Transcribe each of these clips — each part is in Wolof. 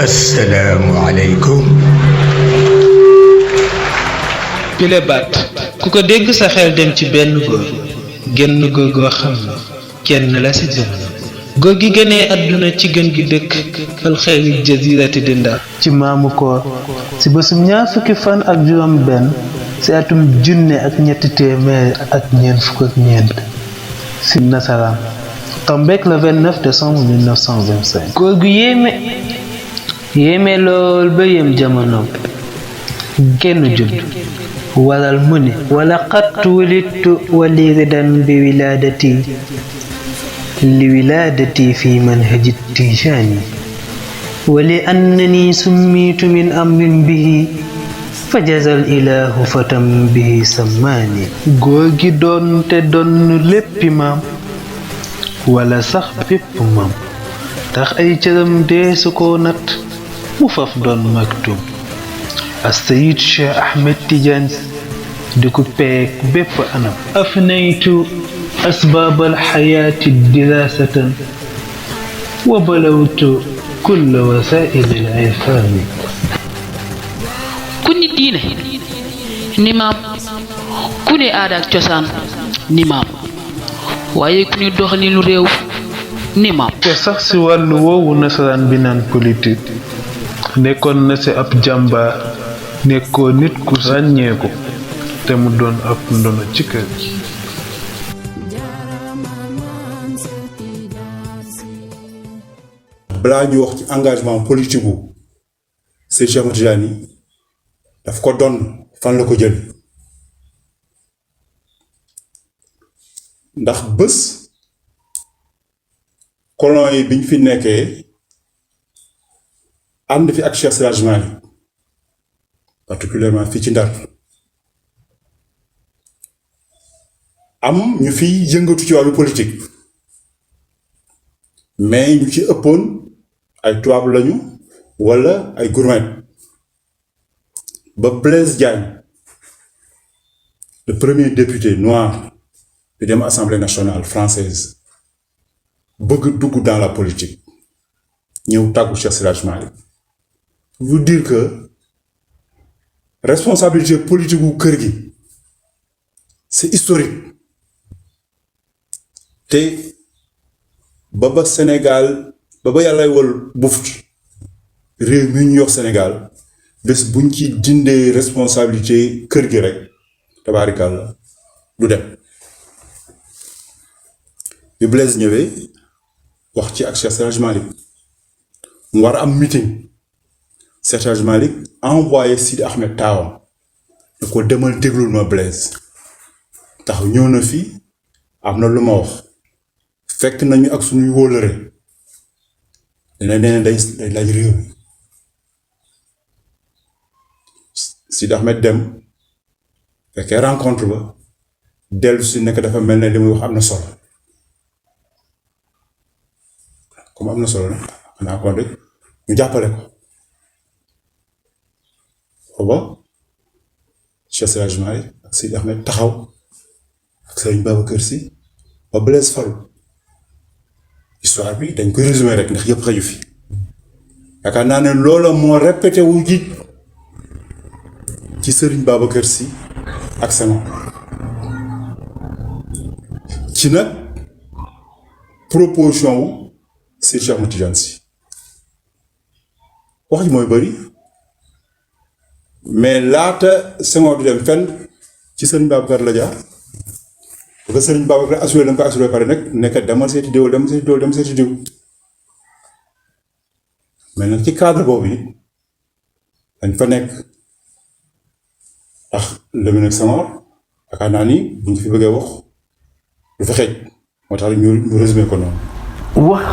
assalaamu aleykum. bile baat ku ko dégg sa xel dem ci benn góor genn góor goo xam ne kenn la ci jamono góor gi gënee àdduna ci gën gi dëkk alxeyri jazirati di Ndar ci maamu koor ci bésum ñaar fukki fan ak juróom benn ci atum junne ak ñetti téeméer ak ñeent fukk ak ñeent ci nasaraan tombeek le 29 décembre 1925. góor gu yéeme lool ba yem jamono genn judd waral mu ne wala qad wulidtu wali ridan bi wilaadati fi manhaji tijaani wali annani summitu min amrin bihi fajazal ilahu fatam bihi sammaani. góor gi doon te doon léppi maam wala sax bépp maam tax ay cëram deesu ko nat mu faf doon maktum as-Sayyid Cheikh Ahmed Tidiane di ko peek bépp anam afnaytu asbaabal xayaati diraasatan wa balawtu kulla wasaa'ilil irfaani. ku ni diine ni maam ku ni aada ak cosaan ni maam waaye ku ni doxalinu réew ni maam. te sax ci wàllu woowu nasaraan bi naan politique nekkoon na ci ab jàmbaar nekkoo nit ku ràññeeku te mu doon ab ndono ci kër gi. balaa ñu wax ci engagement politique gu Seydi Cheikh Ahmed Tidiane daf ko doon fan la ko jël ndax bés colon yi biñ fi nekkee ànd fi ak Cheikh Seydi Hadji Malick particulièrement fii ci Ndar am ñu fi yëngatu ci wàllu politique mais ñu ci ëppoon ay tubaab lañu walla ay gourmet ba Blaise Diagne le premier député noir bi dem assemblée nationale française bëgg dugg dans la politique ñëw tàggu Cheikh Seydi Hadji Malick vous dire que responsabilité politique wu kër gi c'est historique te ba Sénégal ba yàllay wol buft réew mi ñu yox Sénégal bés buñ ci dindee responsabilité kër gi rek tabaarikàlla du dem bi Blaise ñëwee wax ci ak Cheikh Seydi Hadji Malick mu war a am meeting Seydi Hadji Malick envoyé Sidi Ahmed taawam ne ko demal déglul ma Blaise tax ñëw na fi am na lu ma wax fekk nañu ak suñuy wóolëre dina nee day laaj réew mi Sidi Ahmed dem fekkee rencontre ba dellu si nekk dafa mel ne li muy wax am na solo comme am na solo nag xanaa kon rek ñu jàppale ko booba Cheikh Seydi Hadji Malick ak Sidi Ahmed taxaw ak Serigne Babacar Sy ba Blaise falu histoire bi dañ koy résumé rek ndax yëpp xaju fi yaakaar naa ne loola moo répété wu ji ci Serigne Babacar Sy ak Senghor ci nag proposition wu Seydi Cheikh Ahmed Tidiane Sy wax ji mooy bëri mais laata Senghor di dem fenn ci Serigne Babacar la jaar parce que Serigne Babacar assuré na ko assuré pare nag nekk demal seeti diw dem seeti diw mais nag ci cadre boobu yi dañ fa nekk ndax Lamine ak Senghor yaakaar naa ni buñ fi bëggee wax du fa xeej moo tax ñu résumé ko noonu. wax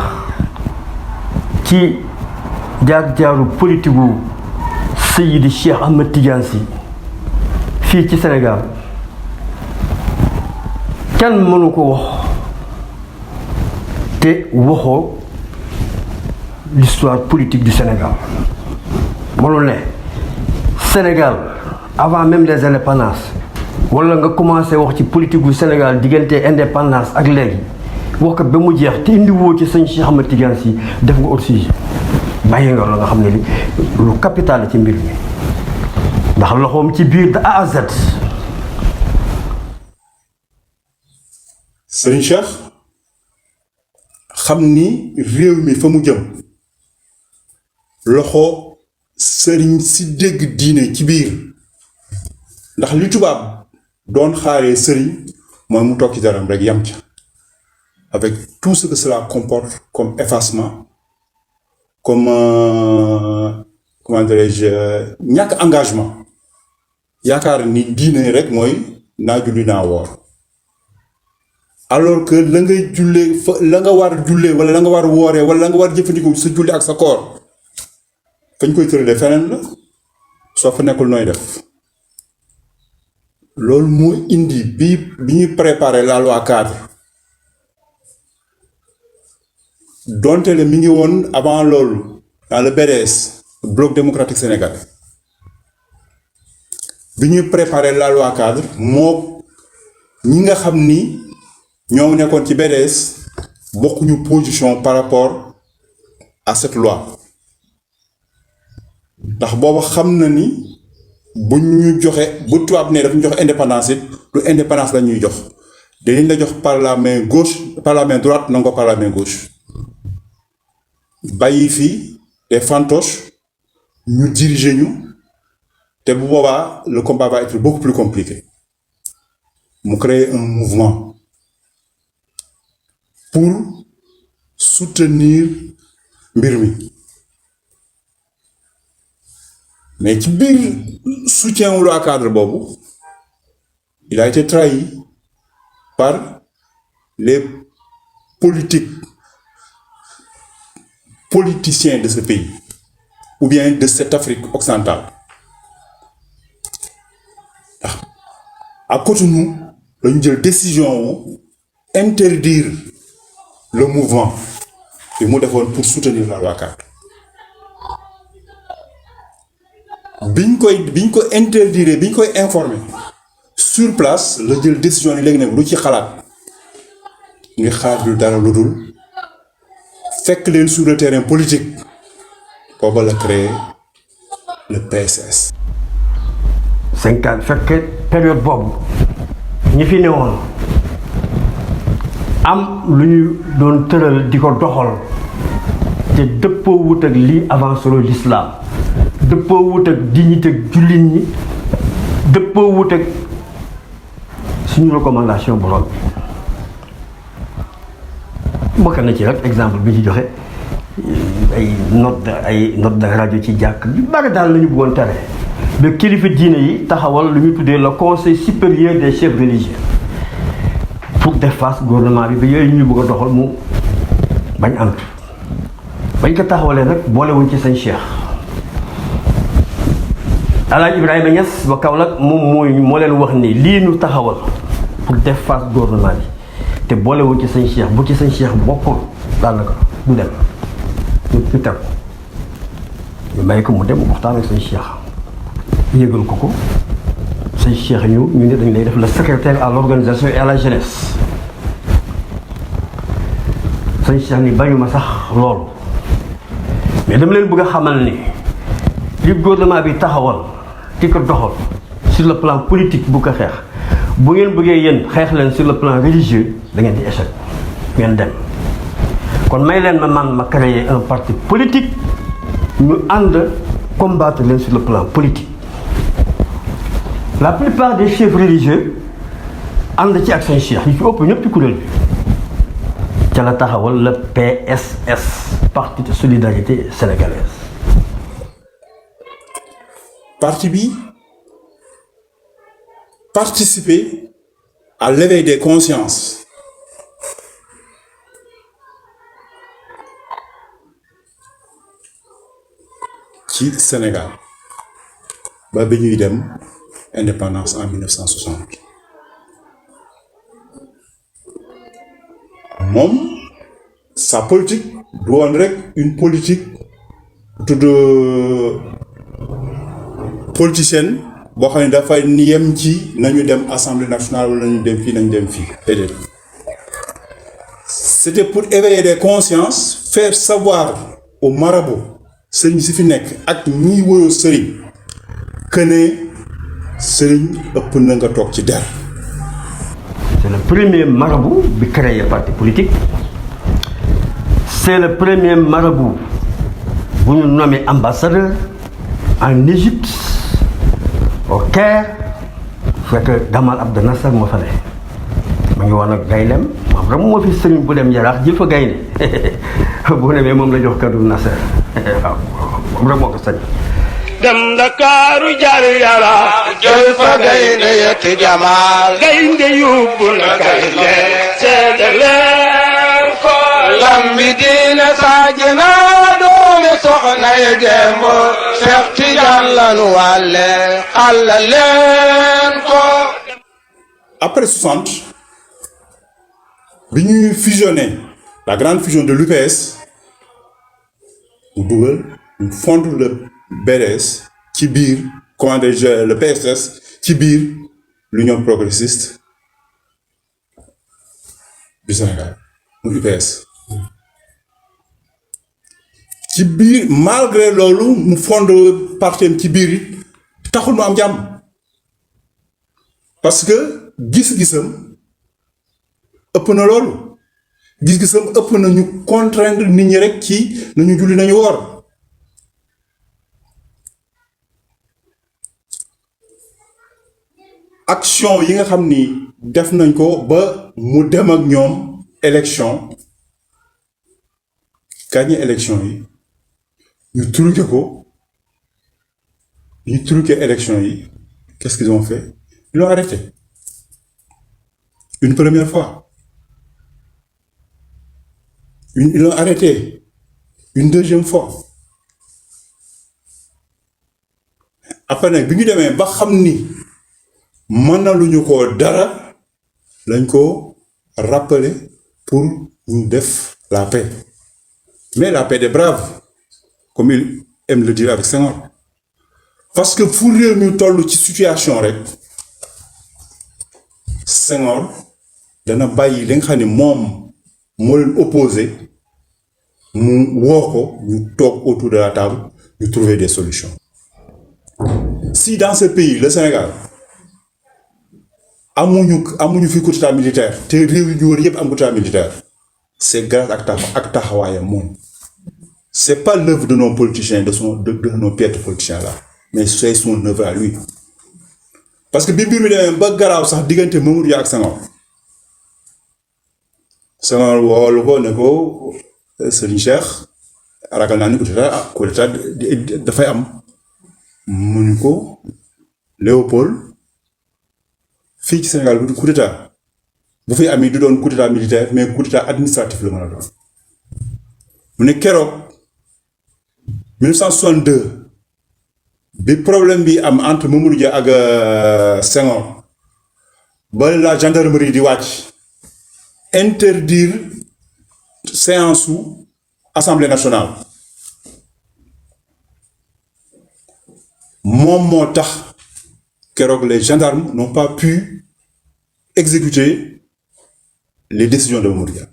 ci jaar-jaaru politique gu Seydi Cheikh Ahmed Tidiane Sy fii ci Sénégal kenn mënu ko wax te waxoo l'histoire politique du Sénégal mënul ne Sénégal avant même les indépendances wala nga commencé wax ci politique gu Sénégal diggante indépendance ak léegi wax ko ba mu jeex te indi woo ci sëñ Cheikh Ahmed Tidiane Sy def nga aussi bàyyi nga la nga xam ne li lu capital la ci mbir mi ndax loxoom ci biir de A à Z. Serigne Cheikh xam ni réew mi fa mu jëm loxo sëriñ si dégg diine ci biir ndax li tubaab doon xaaree sëriñ mooy mu toog ci daram rek yam ca avec tout ce que cela comporte comme effacement comme comment dirais-je ñàkk engagement yaakaar ni diine rek mooy naa julli naa woor alors que la ngay jullee fa la nga war jullee wala la nga war wooree wala la nga war jëfandikoo sa julli ak sa koor fañ koy tëralee feneen la soo fa nekkul nooy def loolu moo indi bi ñuy préparer la loi cadre donte le mi ngi woon avant loolu dans le BDS bloc démocratique sénégalais bi ñuy préparer la loi cadre moo ñi nga xam ni ñoo nekkoon ci BDS bokkuñu position par rapport à cette loi ndax booba xam na ni bu ñu joxe bu tubaab ne daf ñu joxe indépendance it lu indépendance la ñuy jox dañ la jox par la main gauche par la main droite nangu ko par la main gauche bàyyi fii des fantoches ñu diriger ñu te bu boobaa le combat va être beaucoup plus compliqué mu créer un mouvement pour soutenir mbir mi mais ci biir soutien wu loi cadre boobu il a été trahi par les politiciens de ce pays ou bien de cette Afrique occidentale ndax à Cotonou lañu jël décision wu interdire le mouvement bi mu defoon pour soutenir la loi cadre biñ ko interdire biñ koy informer sur place la jël décision ni léegi nag lu ci xalaat ngi xaar du dara lu dul fekk leen sur le terrain politique booba la créé le PSS. 50 fekk période boobu ñi fi newoon am lu ñu doon tëral di ko doxal te dëppoo wut ak lii avant solo l'islam dëppoo wut ak dignité ak jullit ñi dëppoo wut ak suñu recommandation borom bokk na ci rek exemple bi ci joxe ay note de rajo ci jàkk yu bari daal la ñu bëggoon tere ba kilifa diine yi taxawal lu ñu tuddee le conseil supérieur des chefs religieux pour def face gouvernement bi ba yooyu ñu bëgg a doxal mu bañ am bañ ko taxawalee nag boolewuñ ci sëñ Cheikh Alaaji Ibrahima Niass ba Kaolack moom moo leen wax ni lii ñu taxawal pour def face gouvernement bi te boolewuñ ci sëñ Cheikh bu ci sëñ Cheikh bokkul daanaka du dem ñu teg ko ñu bàyyi ko mu dem waxtaan ak sëñ Cheikh yëgal ko sëñ Cheikh ñu ne dañ lay def le secrétaire à l'organisation et à la jeunesse sëñ Cheikh ni bañu ma sax loolu mais dama leen bëgg a xamal ni li gouvernement bi taxawal di ko doxal sur le plan politique bu ko xeex bu ngeen bëggee yéen xeex leen sur le plan religieux da ngeen di échec ngeen dem kon may leen ma créer un parti politique ñu ànd combattre leen sur le plan politique. La plupart des chefs religieux ànd ci ak seen cheikh yi ci ëpp ñëpp ci kuréel bi ca la taxawal le PSS parti de solidarité sénégalaise. Parti bi participer à l'éveil des consciences ci Sénégal ba bi ñuy dem indépendance en 1960 moom sa politique du woon rek une politique tudd politicienne boo xam ne dafay yem ci nañu dem assemblée nationale wala nañu dem fii nañu dem fii déedéet c'était pour éveiller des consciences faire savoir aux marabouts sëriñ si fi nekk ak ñiy woyoo sëriñ que ne sëriñ ëpp na nga toog ci der. C'est le premier marabout bi créé parti politique. C'est le premier marabout bu ñu nommé ambassadeur en Égypte au Caire fekk Gamal Abdel Nasser moo fa ne ma ngi woon ak gayndeem moom rek moo fi sëriñ bu dem yaraax jël fa gaynde boo demee moom la jox kaddu Nasser waaw moom rek moo ko sañ. dem Ndakaaru jar yara jël fa gaynde yetti jamaal gaynde yóbbu na gaynde seede leen ko lambi diine saajina doomi soxna yi dembo Seex Tijaan lanu wàlle xalla leen ko. Après 60 bi ñuy fusionné la grande fusion de l'UPS mu dugal mu fondre le BDS ci biir comment dire le PSS ci biir l'Union progressiste du Sénégal mu UPS ci biir malgré loolu mu fondre parti ci biir it taxul mu am jàmm parce que gis-gisam ëpp na loolu gis-gisam ëpp na ñu contraindre nit ñi rek ci nañu julli nañu woor. action yi nga xam ni def nañ ko ba mu dem ak ñoom élection gagné élection yi ñu truqué élection yi qu'est-ce qu'ils ont fait? Ils l'ont arrêté une première fois ils l'ont arrêté une deuxième fois après nag bi ñu demee ba xam ni mënaluñu ko dara lañ ko rappeler pour ñu def la paix mais la paix des braves comme il aime le dire avec Senghor parce que fu réew mi toll ci situation rek Senghor dana bàyyi li nga xam ne moom moo leen opposé mu woo ko ñu toog autour de la table ñu trouver des solutions. Si dans ce pays le Sénégal amuñu fi coup d'état militaire te réew yi ñu wër yëpp am coup d'état militaire c'est grâce ak taxawaayam moom c'est pas l'œuvre de nos politiciens de nos piètres politiciens là mais c'est son œuvre à lui parce que bi mbir mi demee ba garaaw sax diggante Mamadou Dia ak Senghor woolu ko ne ko Serigne Cheikh ragal naa ni coup d'état dafay am mu ni ko Léopold fii ci Sénégal bu coup d'état bu fi am yi du doon coup d'état militaire mais coup d'état administratif la mën a doon mu ne keroog 1962 bi problème bi am entre Mamadou Dia ak Senghor ba la gendarmerie di wàcc interdire séance su Assemblée nationale moom moo tax keroog les gendarmes n'ont pas pu exécuter les décisions de Mamadou Dia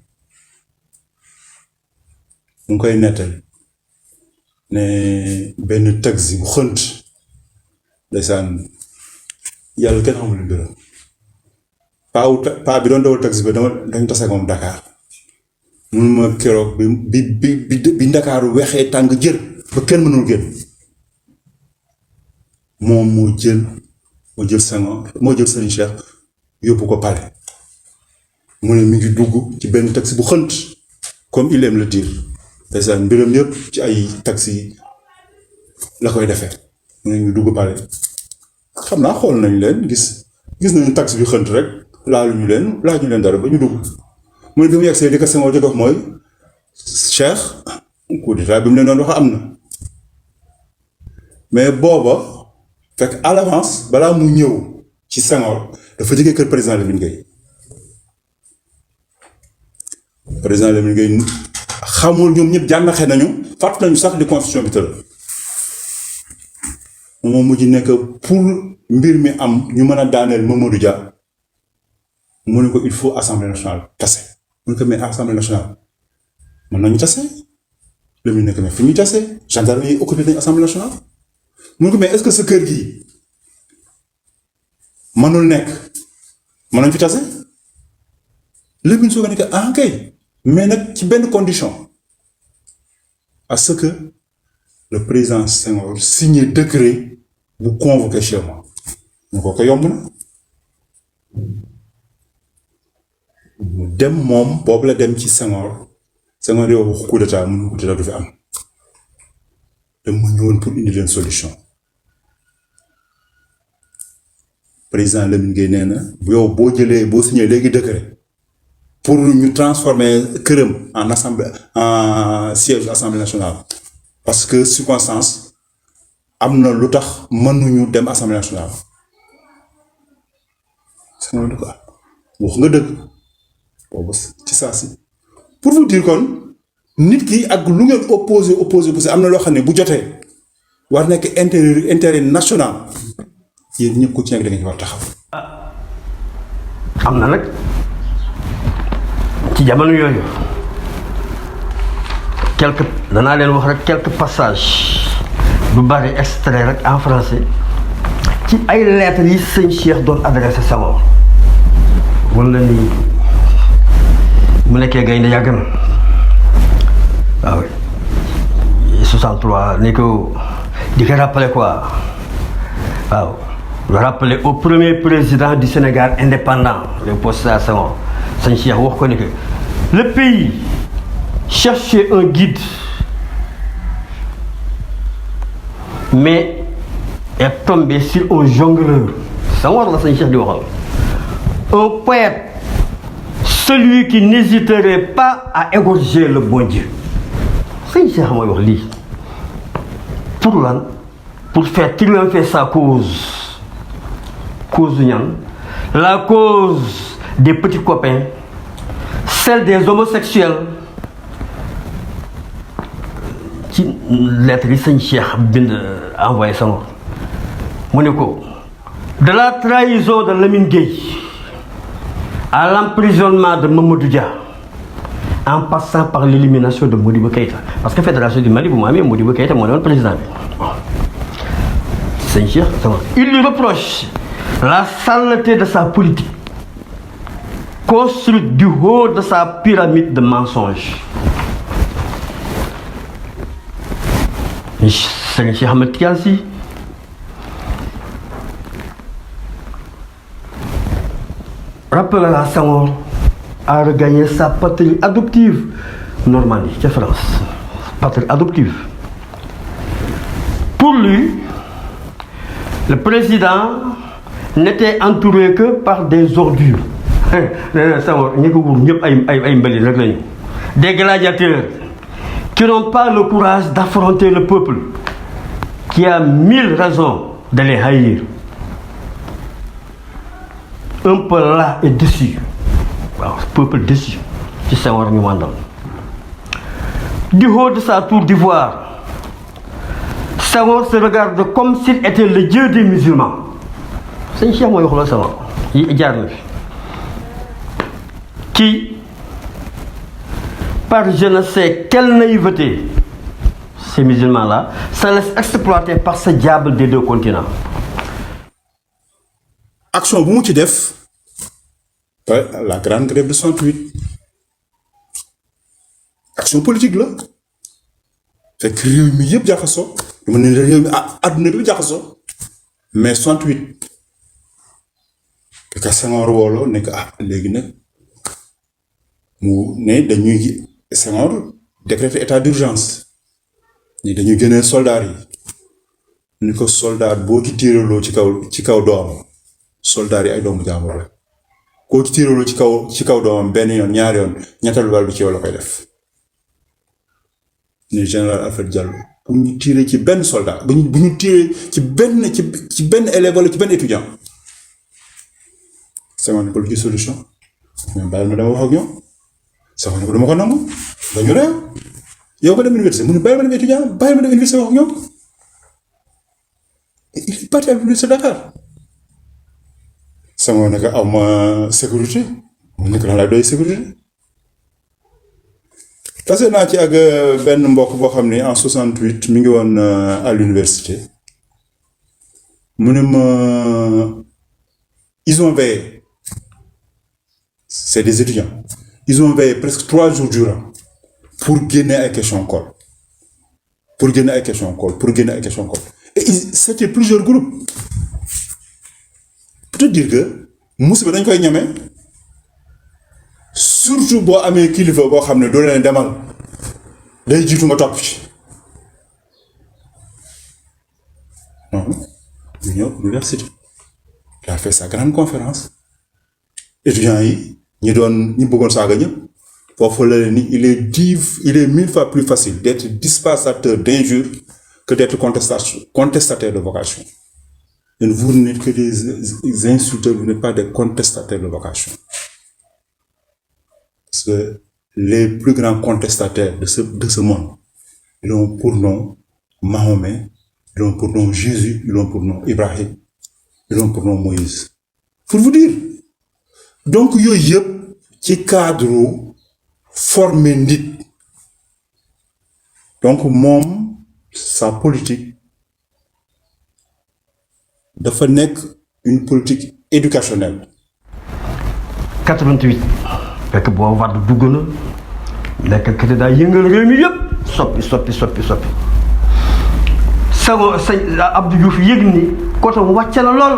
mu ngi koy nettali ne benn taxi bu xënt ndeysaan yàlla kenn xamul lu mbiram paa bi doon dawal taxi bi dañ tase moom Dakar mun ma keroog bi Ndakaaru weexee tàng jër ba kenn mënul génn moom moo jël Senghor moo jël Serigne Cheikh yóbbu ko palais mu ne mi ngi dugg ci benn taxi bu xënt comme il aime le dire ndeysaan mbiram yëpp ci ay taxi la koy defee mu ne ñu dugg palais xam naa xool nañ leen gis nañu taxi bi xënt rek laajuñu leen dara ba ñu dugg mu ne bi mu yegsee li ko Senghor jëkk wax mooy Cheikh coup d'état bi mu leen doon wax am na mais booba fekk à l'avance balaa mu ñëw ci Senghor dafa jógee kër président Lamine Gueye président Lamine Gueye xamul ñoom ñëpp jànnaxe nañu fàtt nañu sax li constitution bi tëral moom mujj nekk pour mbir mi am ñu mën a daaneel Mamadou Dia mu ne ko il faut assemblée nationale tase mu ne ko mais assemblée nationale mën nañu tase Lamine ne ko mais fu ñuy tasee gendarme yi occupé nañu assemblée nationale mu ne ko mais est-ce que sa kër gi mënul nekk mën nañ fi tase Lamine soo ko nekk ah kay mais nag ci benn condition à ce que le président Senghor signe décret bu convoqué chez moi ñu ko yomb na mu dem moom boobu la dem ci Senghor yow wax coup d'état mun coup d'état du fi am te mu ñëwoon pour indi leen solution président Lamine Gueye nee na yow boo signé léegi décret pour ñu transformer këram en siège assemblée nationale parce que circonstance am na lu tax mënuñu dem assemblée nationale Senghor di ko wax nga dëgg boobu ci saa si pour vous dire kon nit ki ak lu ngeen opposé am na loo xam ne bu jotee war nekk intérêt national yéen ñëpp ku ci nekk da ngeen war taxaw. am na nag ci jamono yooyu danaa leen wax rek quelques passages du bari extrait rek en français ci ay lettres yi sëñ Cheikh doon adressé Senghor wala ni mu nekkee gaynde yàgg na waaw 63 ni ko di ko rappeler quoi waaw rappeler au premier président du Sénégal indépendant Léopold Sédar Senghor sëñ Cheikh wax ko ni que le pays cherchait un guide mais est tombé sur un jongleur Senghor la sëñ Cheikh di waxal un poète celui qui n'hésiterait pas à égorger le bon Dieu sëñ Cheikh mooy wax lii pour lan pour faire triompher sa cause ñan la cause des petits copains celle des homosexuels ci lettre yi sëñ Cheikh bind envoyé Senghor mu ne ko de la trahison de Lamine Gueye à l'emprisonnement de Mamadou Dia en passant par l'élimination de Modibo Keïta parce que fédération du Mali bu mu amee Modibo Keïta moo doon président bi sëñ Cheikh il lui reproche la saleté de sa politique construite du haut de sa pyramide de mensonges. Sëñ Cheikh Ahmed Tidiane Sy rappelera Senghor à regagner sa patrie adoptive Normandie ca France patrie adoptive. Pour lui le président n'était entouré que par des ordures. Senghor ñi ko wur ñëpp ay mbalit rek lañu des gladiateurs qui n'ont pas le courage d'affronter le peuple qui a 1000 raisons de les haïr. Un peu là et déçu waaw peuple déçu ci Senghor ñu wàndal du haut de sa tour d'ivoire Senghor se regarde comme s'il était le dieu des musulmans sëñ Cheikh mooy wax la Senghor yi jaar na fi qui par je ne sais quelle naïveté ces musulmans-là se laissent exploiter par ce diable des deux continents. Action bu mu ci def la grande grève de 68 action politique la fekk réew mi yëpp jaxasoo du ma ne réew mi àdduna bi jaxasoo mais 68 fekk Senghor wooloo nekk léegi nag mu ne dañuy Senghor décréter état d'urgence ni dañuy génnee soldats yi ni ko soldat boo ci tiiraloo ci kaw doomam soldats yi ay doomu jàmbur la koo ci tiiraloo ci kaw doomam benn yoon ñaari yoon ñetteelu bal bi ci yow la koy def ni général Alfred Diallo bu ñu tiiree ci benn soldat bu ñu tiiree ci benn élève wala ci benn étudiant Senghor ni ko lu ci solution mais bàyyil ma dama wax ak ñoom Senghor ni ko dama ko nangu dañu réew yow ko dem université mu ne bàyyil ma dem étudiant bàyyil ma dem université wax ak ñoom il est parti à l'université de Dakar Senghor ne ko aw ma sécurité mu ne ko lan laa doy sécurité tase naa ci ak benn mbokk boo xam ne en 68 mi ngi woon à l'université mu ne ma ils ont veillé, c'est des étudiants, ils ont veillé presque 3 jours durant pour génne ay questions code et c'était plusieurs groupes. Pour te dire que musiba dañ koy ñeme surtout boo amee kilifa boo xam ne doo leen demal day jiitu nga topp ci non ñu ñëw université il a fait sa grande conférence étudiants yi ñi bëggoon saaga ñëpp foofu la leen ni il est 1000 fois plus facile d'être dispensateur d'injures que d'être contestataire de vocation. Et vous n'êtes que des insulteurs, vous n'êtes pas des contestataires de vocation. Parce que les plus grands contestataires de ce monde, ils ont pour nom Mahomet, ils ont pour nom Jésus, ils ont pour nom Ibrahim, ils ont pour nom Moïse. Pour vous dire. Donc, il y a ci cadre formé nit. Donc, sa politique dafa nekk une politique éducationnelle. 88 fekk boo Wade dugg na nekk candidat yëngal réew mi yëpp soppi sëñ Abdou Diouf yëg ni côté wàcc na lool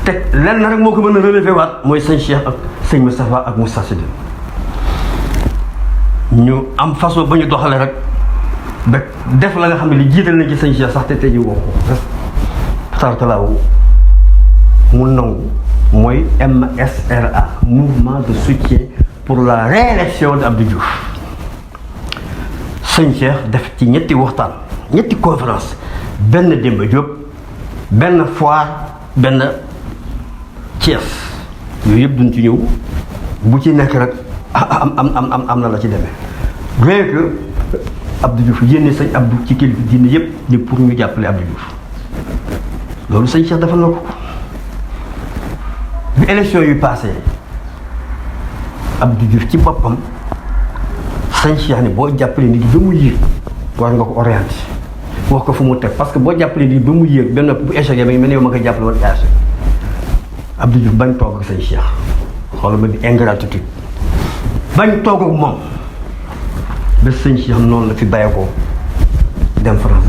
te lenn rek moo ko mën a relever waat mooy sëñ Cheikh ak sëñ Moustapha ak Moustarchidine ñu am façon ba ñu doxale rek ba def la nga xam ne li jiital nañ ci sëñ Cheikh sax te tey ñu woo ko tartalaaw mu nangu mooy MSRA mouvement de soutien pour la réélection de Abdou Diouf sëñ Cheikh def ci ñetti waxtaan ñetti conférence benn Demba Diop benn Foire benn Thiès yooyu yëpp duñ ci ñëw bu ci nekk rek am na la ci demee rien que Abdou Diouf yénne sëñ Abdou ci kilifa diine yëpp ni pour ñu jàppale Abdou Diouf loolu sëñ Cheikh defal na ko bi élection yu passé Abdou Diouf ci boppam sëñ Cheikh ni boo jàppale nit ba mu yéeg war nga ko orienté wax ko fu mu teg parce que boo jàppale nit ba mu yéeg benn bu échec ba mel ne yow ma koy jàppale woon échec Abdou Diouf bañ toog ak sëñ Cheikh xoolal ma di ingratitude bañ toog ak moom ba sëñ Cheikh noonu la fi bàyyee ko dem France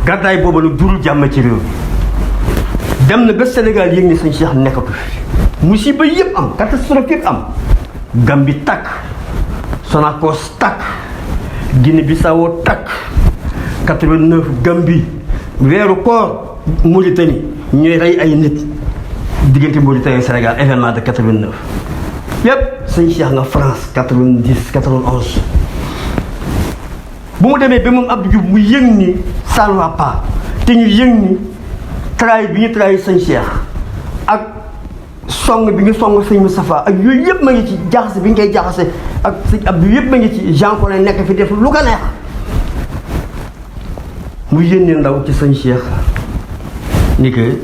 gàddaay boobu nag durul jàmm ci réew mi dem na ba Sénégal yëg ni sëñ Cheikh nekkatu fi musiba yëpp am catastrophe yëpp am Gambie takk Sonacos takk Guinée Bissau takk 89 Gambie weeru koor Mauritanie ñuy rey ay nit diggante Mauritanie Sénégal événement de 89 yëpp sëñ Cheikh nga France 90 91 bu mu demee ba moom Abdou Diouf mu yëg ni ça ne va pas te ñu yëg ni trahi bi ñu trahi sëñ Cheikh ak song bi ñu song sëñ Moustapha ak yooyu yëpp ma ngi ci jaxase bi ñu koy jaxase ak sëñ Abdou yëpp ma ngi ci Jean Collin nekk fi def lu ko neex mu yénne ndaw ci sëñ Cheikh ni que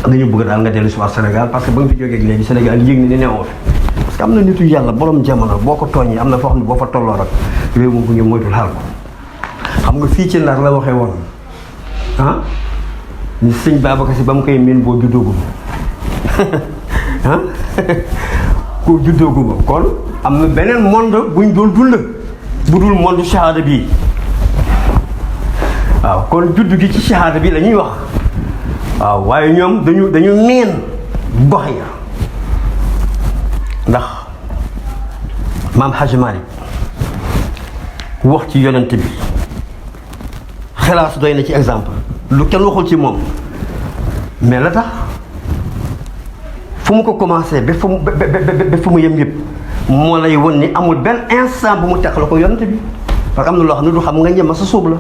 dañu bëgg daal nga dellu si waat Sénégal parce que ba nga fi jógee léegi Sénégal yëg ni newoo fi parce que am na nitu yàlla borom jamono boo ko tooñee am na foo xam ne boo fa tolloo rek réew moom bu ñu moytul xaal ko xam nga fii ci Ndar la waxee woon ah ni sëñ Babacar Si ba mu koy miin boo juddooguma ah koo juddooguma kon am na beneen monde buñ doon dund bu dul monde shahada bii waaw kon juddu gi ci shahada bi la ñuy wax waaw waaye ñoom dañu miin gox ya ndax maam Hadj Malick wax ci yonent bi xelaas doy na ci exemple lu kenn waxul ci moom mais la tax fu mu ko commencé ba fu mu yem yëpp moo lay won ni amul benn instant bu mu teqal ko yonent bi parce que am na loo xam ne du xam nga ñema sa suub la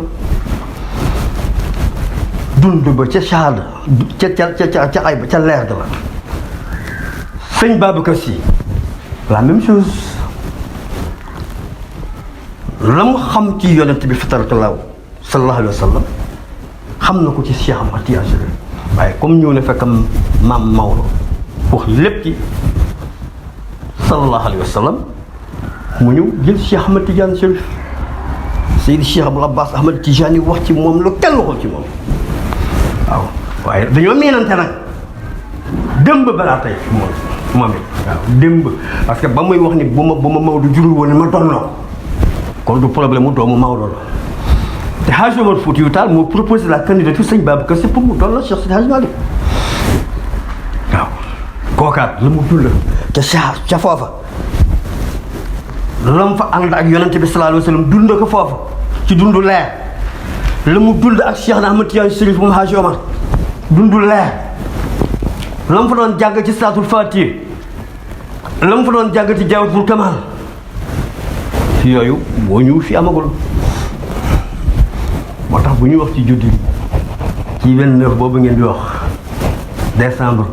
dund ba ca shahada ca ay ba ca leer ga la sëñ Babacar Si la même chose la mu xam ci yonent bi fitratallahu sallallahu alayhi wa sallam xam na ko ci Cheikh Ahmad Tidiane waaye comme ñëw na fekk maam Maodo wax lépp ci sallallahu alayhi wa sallam mu ñëw jël Cheikh Ahmed Tidiane Chérif Seydi Cheikh Abdoul Abbas Ahmed Tidiane wax ci moom lu kenn waxul ci moom waaw waaye dañoo miinante nag démb balaa tey moom it waaw démb parce que ba muy wax ni bu ma Maodo jurul woon ma doon loo kon du problème mu doomu Maodo la te Hadj Omar Foutiyou Tall moo proposé la candidature sëñ Babacar Sy pour mu doon la Cheikh Seydi Hadji Malick waaw kookaat la mu dund ca foofa la mu fa ànd ak yonente bi sallallahu alayhi wa sallam dund ko foofa ci dundu leer la mu dund ak Cheikh Ahmed Tidiane Chérif moom Hadj Omar dundu leer la mu fa doon jàng ci Salaatul Faatiha la mu fa doon jàng ci Jawharatul Kamal yooyu moo ñu fi amagul moo tax bu ñuy wax ci juddi ci 29 boobu ngeen di wax décembre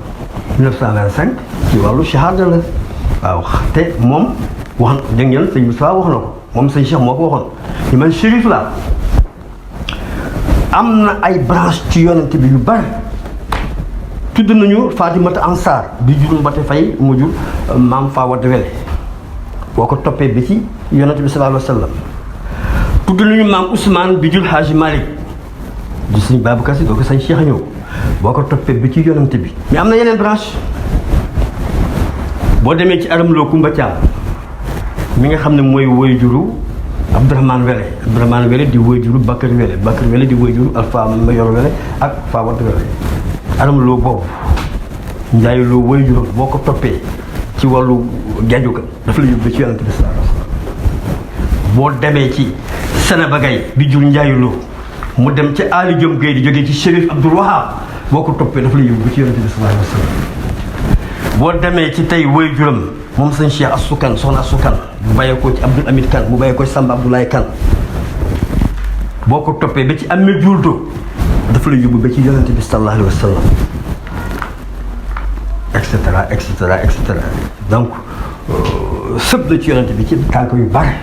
1925 ci wàllu shahada la waaw te moom wax dégg ngeen sëñ Moussa wax na ko moom sëñ Cheikh moo ko waxoon ni man shérif la am na ay branche ci yonent bi yu bari tudd nañu Fatimata Ansar bi jur Mbate Fay mu jur maam Fawad Wele boo ko toppee bi ci yonent bi sallallahu alayhi wa sallam tudd nañu maam Ousmane bi jur Hadji Malick di sëñ Babacar Sy doo ko sëñ Cheikh ñëw boo ko toppee bi ci yonent bi mais am na yeneen branche boo demee ci aram loo Kumba Thiam mi nga xam ne mooy woy juru Abdourahmane Wele di woy juru Bakar Wele di woy juru Alpha Mayor Wele ak Fawad Wele aram loo boobu Njaay loo woy juru boo ko toppee ci wàllu gaju ka dafa la yóbbu ci yonent bi sallallahu alayhi wasallam boo demee ci Sénéba Gaye bi jur Njaay loo mu dem ci Ali Diom Gueye di jógee ci Chérif Abdoul Wahab boo ko toppee dafa la yóbbu ci yonent bi sallallahu alayhi wasallam boo demee ci tey woy juram moom sëñ Cheikh Assou Kane soxna Assou Kane mu bàyyee ko ci Abdoul Hamid Kane mu bàyyee ko ci Samba Abdoulaye Kane boo ko toppee ba ci Amé Diouldou dafa la yóbbu ba ci yonent bi sallallahu alayhi wasallam et cetera donc sëb la ci yonent bi ci tànk yu bare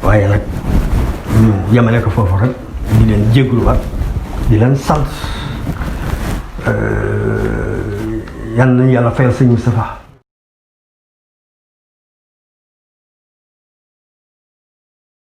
waaye nag ñu yemale ko foofu rek di leen jégaluwaat di leen sant yal nañu yàlla fayal sëñ Moustapha